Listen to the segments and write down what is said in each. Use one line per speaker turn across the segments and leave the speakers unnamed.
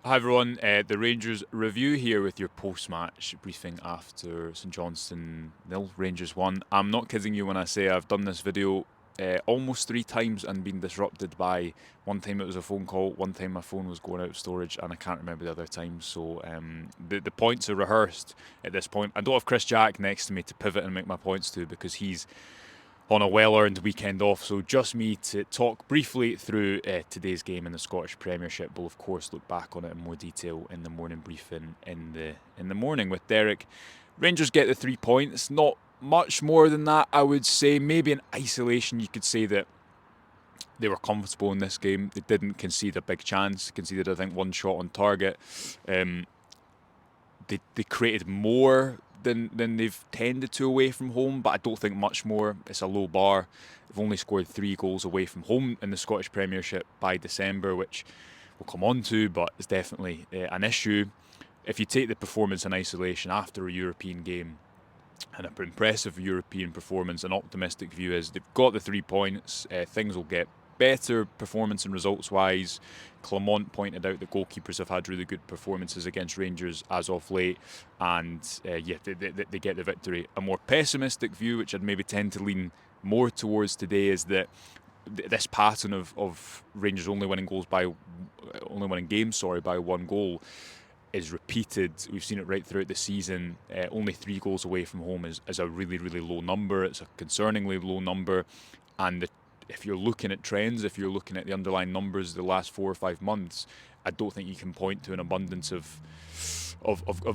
Hi everyone, the Rangers review here with your post-match briefing after St Johnstone 0, Rangers 1. I'm not kidding you when I say I've done this video almost 3 times and been disrupted by one time it was a phone call, one time my phone was going out of storage, and I can't remember the other time. So the points are rehearsed at this point. I don't have Chris Jack next to me to pivot and make my points to because he's on a well-earned weekend off. So just me to talk briefly through today's game in the Scottish Premiership. We'll of course look back on it in more detail in the morning briefing in the morning with Derek. Rangers get the 3 points. Not much more than that, I would say. Maybe in isolation, you could say that they were comfortable in this game. They didn't concede a big chance. Conceded, I think, one shot on target. Um, they created more than they've tended to away from home, but I don't think much more. It's a low bar. They've only scored 3 goals away from home in the Scottish Premiership by December, which we'll come on to, but it's definitely an issue. If you take the performance in isolation after a European game and an impressive European performance, an optimistic view is they've got the 3 points. Things will get better performance and results wise. Clement pointed out that goalkeepers have had really good performances against Rangers as of late, and they get the victory. A more pessimistic view, which I'd maybe tend to lean more towards today, is that this pattern of Rangers only winning games by 1 goal is repeated. We've seen it right throughout the season. Only 3 goals away from home is a really, really low number. It's a concerningly low number. And if you're looking at trends, if you're looking at the underlying numbers the last 4 or 5 months, I don't think you can point to an abundance of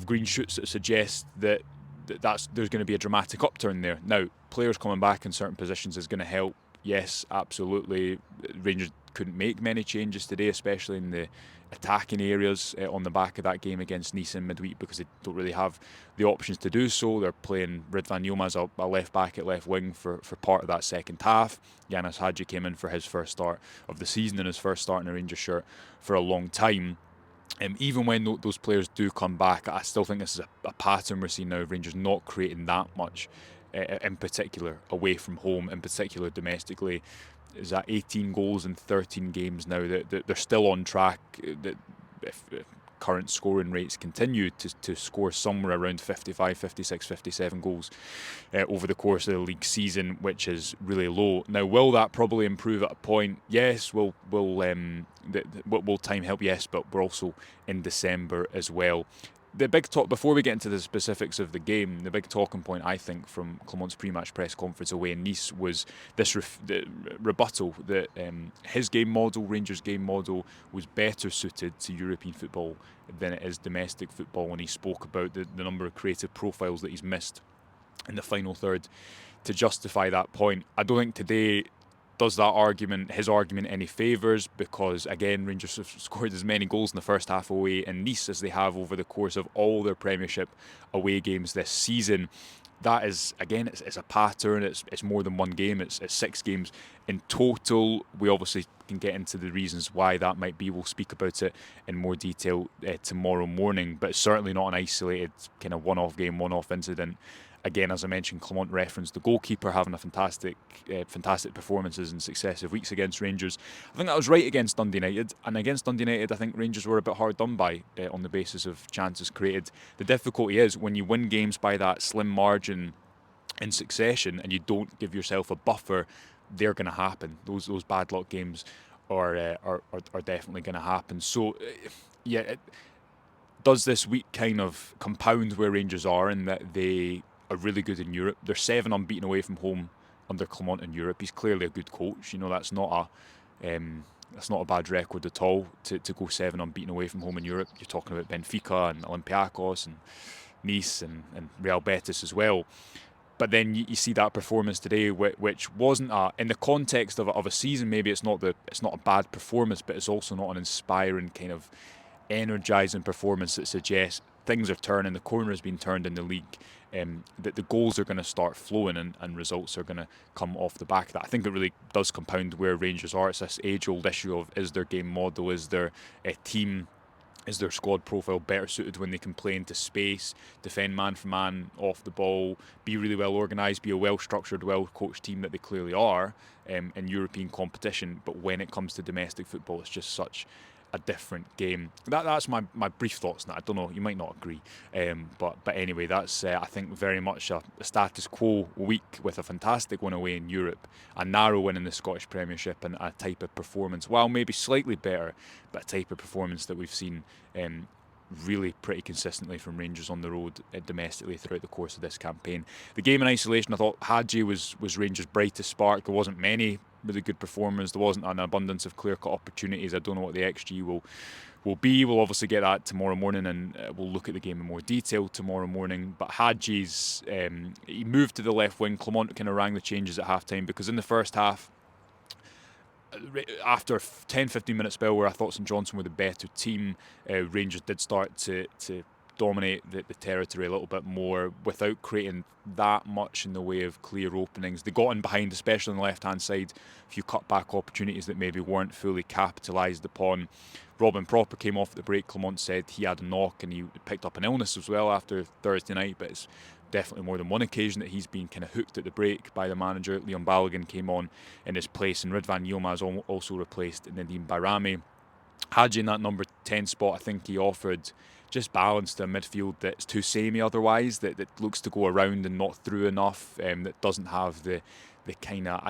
green shoots that suggest that there's going to be a dramatic upturn there. Now, players coming back in certain positions is going to help. Yes, absolutely. Rangers couldn't make many changes today, especially in the attacking areas on the back of that game against Nice in midweek because they don't really have the options to do so. They're playing Ridvan Yilmaz as a left back at left wing for part of that second half. Ianis Hagi came in for his first start of the season and his first start in a Rangers shirt for a long time. Even when those players do come back, I still think this is a pattern we're seeing now of Rangers not creating that much, in particular away from home, in particular domestically. Is that 18 goals in 13 games now? That they're still on track. That if current scoring rates continue to score somewhere around 55, 56, 57 goals over the course of the league season, which is really low. Now, will that probably improve at a point? Yes. Will time help? Yes, but we're also in December as well. The big talk before we get into the specifics of the game, the big talking point I think from Clement's pre-match press conference away in Nice was this the rebuttal that his game model, Rangers' game model, was better suited to European football than it is domestic football. And he spoke about the number of creative profiles that he's missed in the final third to justify that point. I don't think today does his argument any favours because, again, Rangers have scored as many goals in the first half away in Nice as they have over the course of all their Premiership away games this season. That is, again, it's a pattern. It's more than one game. It's 6 games in total. We obviously can get into the reasons why that might be. We'll speak about it in more detail tomorrow morning, but it's certainly not an isolated kind of one-off game, one-off incident. Again, as I mentioned, Clement referenced the goalkeeper having a fantastic performances in successive weeks against Rangers. I think that was right against Dundee United, and against Dundee United, I think Rangers were a bit hard done by on the basis of chances created. The difficulty is when you win games by that slim margin in succession, and you don't give yourself a buffer, they're going to happen. Those bad luck games are definitely going to happen. So, does this week kind of compound where Rangers are in that they are really good in Europe? They're 7 unbeaten away from home under Clement in Europe. He's clearly a good coach. That's not a bad record at all to go 7 unbeaten away from home in Europe. You're talking about Benfica and Olympiacos and Nice and Real Betis as well. But then you see that performance today, which wasn't in the context of a season. Maybe it's not a bad performance, but it's also not an inspiring kind of energising performance that suggests things are turning, the corner has been turned in the league, that the goals are going to start flowing and results are going to come off the back of that. I think it really does compound where Rangers are. It's this age-old issue of, is their game model, is their team, is their squad profile better suited when they can play into space, defend man for man off the ball, be really well organised, be a well-structured, well-coached team that they clearly are in European competition. But when it comes to domestic football, it's just such a different game. That's my brief thoughts on that. I don't know, you might not agree, but anyway, that's I think very much a status quo week with a fantastic one away in Europe, a narrow win in the Scottish Premiership, and a type of performance, while maybe slightly better, but a type of performance that we've seen really pretty consistently from Rangers on the road domestically throughout the course of this campaign. The game in isolation, I thought Hagi was Rangers' brightest spark. There wasn't many really good performers. There wasn't an abundance of clear-cut opportunities. I don't know what the XG will be. We'll obviously get that tomorrow morning, and we'll look at the game in more detail tomorrow morning. But Hagi's, he moved to the left wing. Clement kind of rang the changes at half-time, because in the first half, after a 10-15 minute spell where I thought St Johnstone were the better team, Rangers did start to dominate the territory a little bit more without creating that much in the way of clear openings. They got in behind, especially on the left hand side, a few cutback opportunities that maybe weren't fully capitalised upon. Robin Proper came off at the break. Clement said he had a knock and he picked up an illness as well after Thursday night, but it's definitely more than one occasion that he's been kind of hooked at the break by the manager. Leon Balogun came on in his place, and Ridvan Yilmaz also replaced Nadim Bayrami. Hagi in that number 10 spot, I think he offered just balance to a midfield that's too samey otherwise, that looks to go around and not through enough, that doesn't have the kind of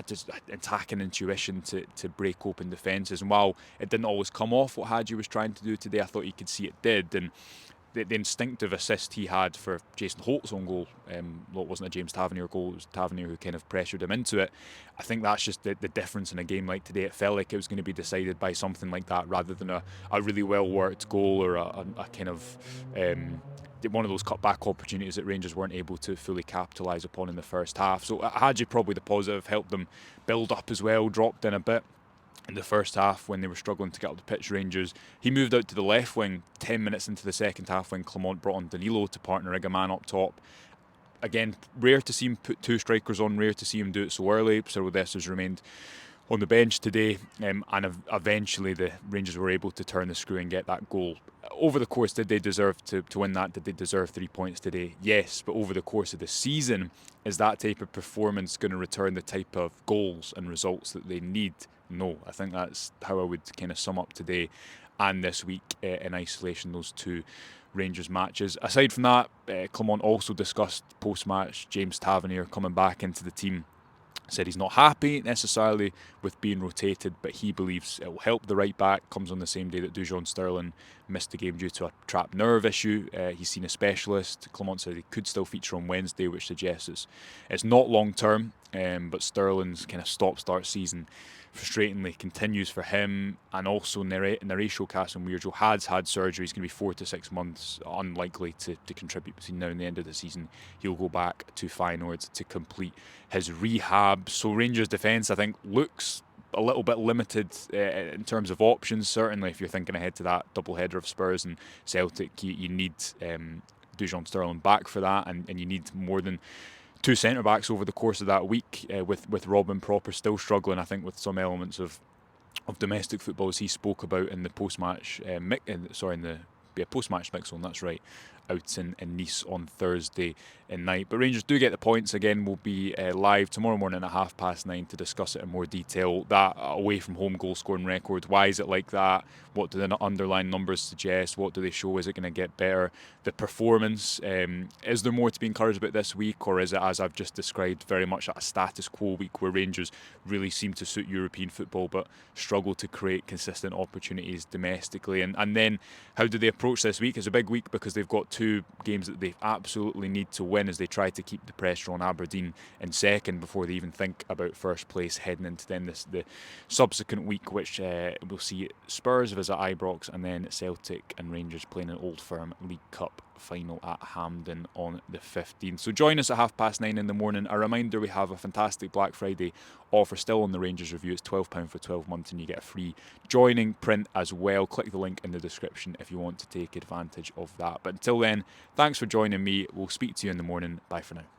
attacking intuition to break open defences. And while it didn't always come off what Hagi was trying to do today, I thought you could see it did. And the instinctive assist he had for Jason Holt's own goal, it wasn't a James Tavernier goal, it was Tavernier who kind of pressured him into it. I think that's just the difference in a game like today. It felt like it was going to be decided by something like that rather than a really well worked goal or a kind of one of those cutback opportunities that Rangers weren't able to fully capitalise upon in the first half. So Hagi probably the positive, helped them build up as well, dropped in a bit in the first half when they were struggling to get up the pitch, Rangers. He moved out to the left wing 10 minutes into the second half when Clement brought on Danilo to partner Igaman up top. Again, rare to see him put two strikers on, rare to see him do it so early. Cyril Dessers remained on the bench today, and eventually the Rangers were able to turn the screw and get that goal. Over the course, did they deserve to win that? Did they deserve 3 points today? Yes, but over the course of the season, is that type of performance going to return the type of goals and results that they need? No, I think that's how I would kind of sum up today and this week in isolation, those two Rangers matches. Aside from that, Clement also discussed post-match James Tavernier coming back into the team. Said he's not happy necessarily with being rotated, but he believes it will help the right back. Comes on the same day that Dujon Sterling missed the game due to a trapped nerve issue. He's seen a specialist. Clement said he could still feature on Wednesday, which suggests it's not long term, but Sterling's kind of stop-start season frustratingly continues for him. And also Naratio Casemiro has had surgery. He's going to be 4 to 6 months, unlikely to contribute between now and the end of the season. He'll go back to Feyenoord to complete his rehab. So Rangers defence, I think, looks a little bit limited in terms of options. Certainly if you're thinking ahead to that double-header of Spurs and Celtic, you need Dujon Sterling back for that, and you need more than two centre-backs over the course of that week, with Robin Proper still struggling, I think, with some elements of domestic football, as he spoke about in the post-match post-match mix zone, that's right, out in Nice on Thursday night. But Rangers do get the points. Again, we'll be live tomorrow morning at 9:30 to discuss it in more detail. That away from home goal scoring record, why is it like that? What do the underlying numbers suggest? What do they show? Is it going to get better? The performance, is there more to be encouraged about this week, or is it, as I've just described, very much a status quo week where Rangers really seem to suit European football but struggle to create consistent opportunities domestically? And then how do they approach this week? It's a big week because they've got two games that they absolutely need to win as they try to keep the pressure on Aberdeen in second before they even think about first place heading into then the subsequent week, which we'll see Spurs visit Ibrox and then Celtic and Rangers playing an Old Firm League Cup final at Hampden on the 15th. So join us at 9:30 in the morning. A reminder, we have a fantastic Black Friday offer still on the Rangers Review. It's £12 for 12 months and you get a free joining print as well. Click the link in the description if you want to take advantage of that. But until then, thanks for joining me. We'll speak to you in the morning. Bye for now.